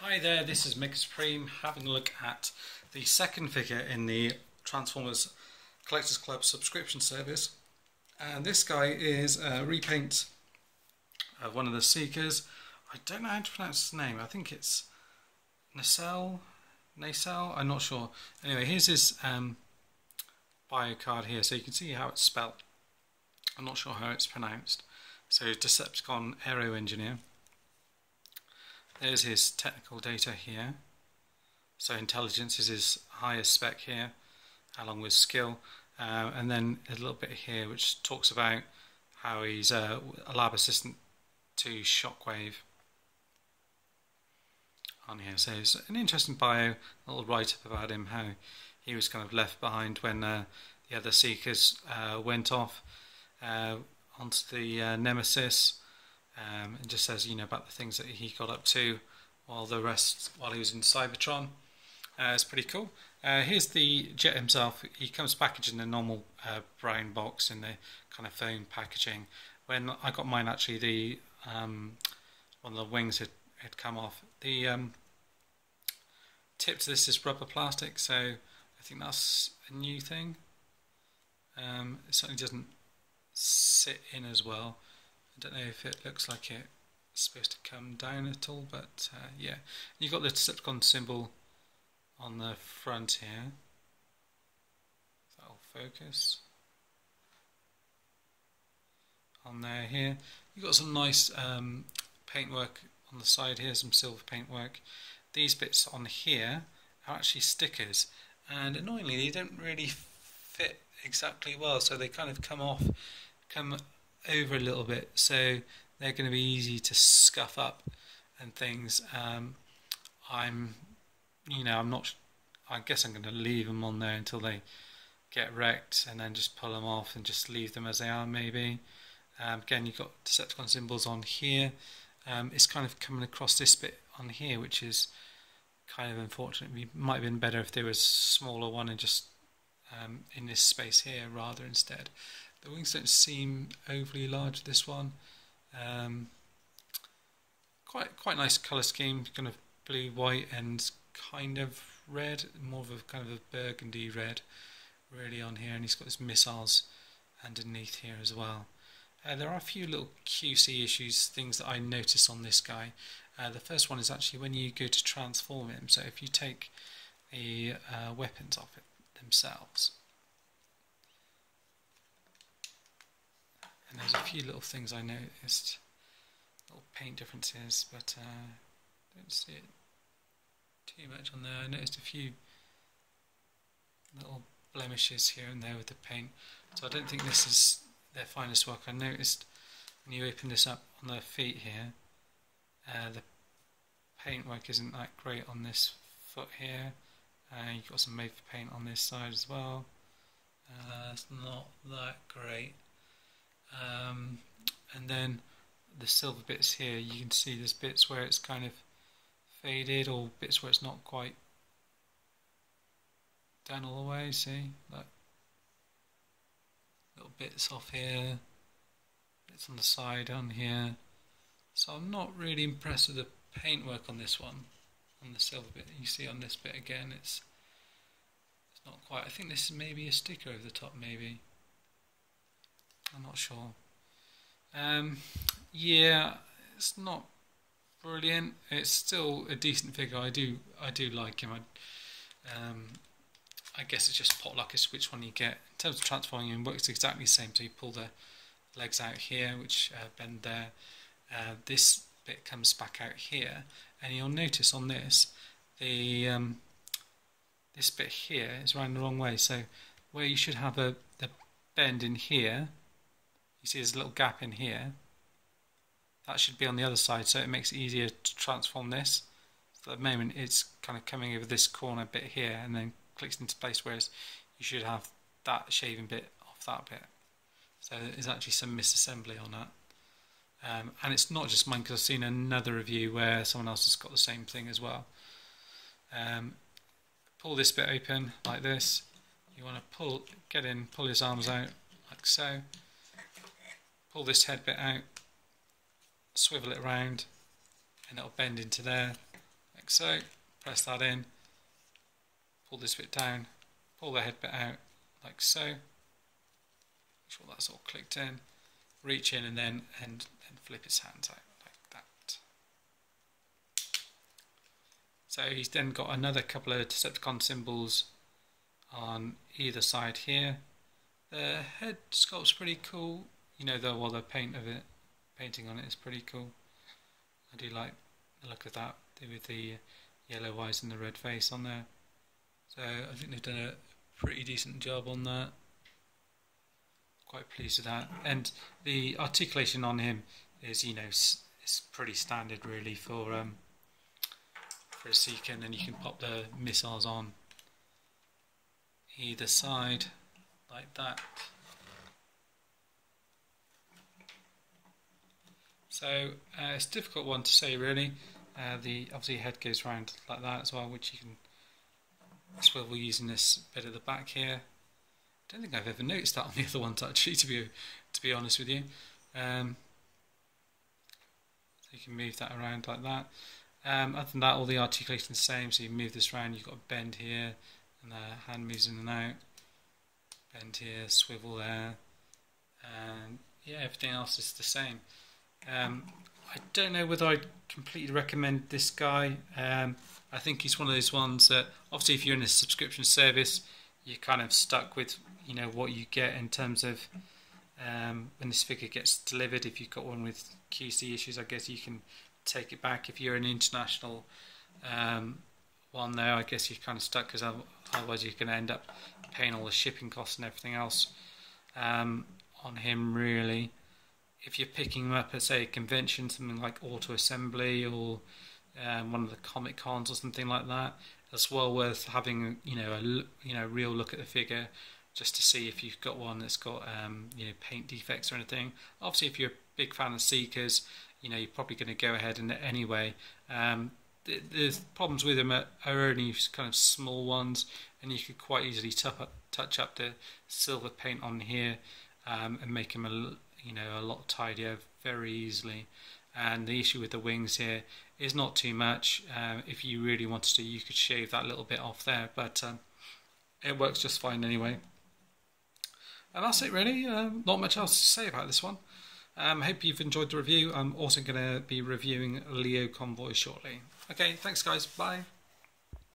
Hi there, this is Mick Supreme having a look at the second figure in the Transformers Collectors Club subscription service. And this guy is a repaint of one of the Seekers. I don't know how to pronounce his name. I think it's Nacelle? I'm not sure. Anyway, here's his bio card here, so you can see how it's spelt. I'm not sure how it's pronounced. So Decepticon Aero Engineer. There's his technical data here. So intelligence is his highest spec here, along with skill. And then a little bit here which talks about how he's a lab assistant to Shockwave on here. So it's an interesting bio, a little write-up about him, how he was kind of left behind when the other Seekers went off onto the Nemesis. It just says, about the things that he got up to while he was in Cybertron. It's pretty cool. Here's the jet himself. He comes packaged in a normal brown box in the kind of foam packaging. When I got mine, actually, the one of the wings had come off. The tip to this is rubber plastic, so I think that's a new thing. It certainly doesn't sit in as well. I don't know if it looks like it's supposed to come down at all, but yeah. You've got the Decepticon symbol on the front here. That'll focus on there here. You've got some nice paintwork on the side here, some silver paintwork. These bits on here are actually stickers, and annoyingly they don't really fit exactly well, so they kind of come over a little bit, so they're going to be easy to scuff up and things. I guess I'm going to leave them on there until they get wrecked, and then just pull them off and just leave them as they are, maybe. Again, you've got Decepticon symbols on here. It's kind of coming across this bit on here, which is kind of unfortunate. It might have been better if there was a smaller one and just in this space here rather instead. The wings don't seem overly large, this one. Quite nice colour scheme, kind of blue, white and kind of red, more of a kind of a burgundy red really on here, and he's got his missiles underneath here as well. There are a few little QC issues, things that I notice on this guy. The first one is actually when you go to transform him, so if you take the weapons off it themselves, and there's a few little things I noticed, little paint differences, but don't see it too much on there. I noticed a few little blemishes here and there with the paint, so I don't think this is their finest work. I noticed when you open this up on the feet here, the paintwork isn't that great on this foot here. You've got some made for paint on this side as well. It's not that great. And then the silver bits here, you can see there's bits where it's kind of faded, or bits where it's not quite done all the way. See, like little bits off here, bits on the side on here. So I'm not really impressed with the paintwork on this one, on the silver bit. You see on this bit again, it's not quite. I think this is maybe a sticker over the top, maybe. I'm not sure. Yeah, it's not brilliant. It's still a decent figure. I do like him. I guess it's just potluck as which one you get. In terms of transforming him, it works exactly the same. So you pull the legs out here, which bend there. This bit comes back out here, and you'll notice on this, the this bit here is round the wrong way. So where you should have the bend in here, you see there's a little gap in here. That should be on the other side, so it makes it easier to transform this. So at the moment it's kind of coming over this corner bit here and then clicks into place, whereas you should have that shaving bit off that bit. So there's actually some misassembly on that. And it's not just mine, because I've seen another review where someone else has got the same thing as well. Pull this bit open like this. You want to pull his arms out like so. Pull this head bit out, swivel it around, and it'll bend into there, like so. Press that in, pull this bit down, pull the head bit out like so. Make sure that's all clicked in. Reach in and then flip his hands out like that. So he's then got another couple of Decepticon symbols on either side here. The head sculpt's pretty cool. You know, the painting on it is pretty cool. I do like the look of that with the yellow eyes and the red face on there. So I think they've done a pretty decent job on that. Quite pleased with that. And the articulation on him is, you know, is pretty standard really for a Seeker, and you can pop the missiles on either side like that. So it's a difficult one to say really. The obviously head goes round like that as well, which you can swivel using this bit at the back here. I don't think I've ever noticed that on the other ones actually, to be honest with you. So you can move that around like that. Other than that, all the articulation is the same. So you move this around, you've got a bend here, and the hand moves in and out. Bend here, swivel there, and yeah, everything else is the same. I don't know whether I'd completely recommend this guy. I think he's one of those ones that, obviously, if you're in a subscription service, you're kind of stuck with, you know, what you get in terms of when this figure gets delivered. If you've got one with QC issues, I guess you can take it back. If you're an international one, though, I guess you're kind of stuck, because otherwise you're going to end up paying all the shipping costs and everything else on him, really. If you're picking him up at, say, a convention, something like Auto Assembly or one of the Comic Cons or something like that, it's well worth having, you know, a real look at the figure, just to see if you've got one that's got you know, paint defects or anything. Obviously, if you're a big fan of Seekers, you know, you're probably going to go ahead and anyway. The problems with them are only kind of small ones, and you could quite easily touch up the silver paint on here and make them a lot tidier very easily. And the issue with the wings here is not too much. If you really wanted to, you could shave that little bit off there, but it works just fine anyway. And that's it really. Not much else to say about this one. I hope you've enjoyed the review. I'm also going to be reviewing Leo Convoy shortly. Okay, thanks guys, bye.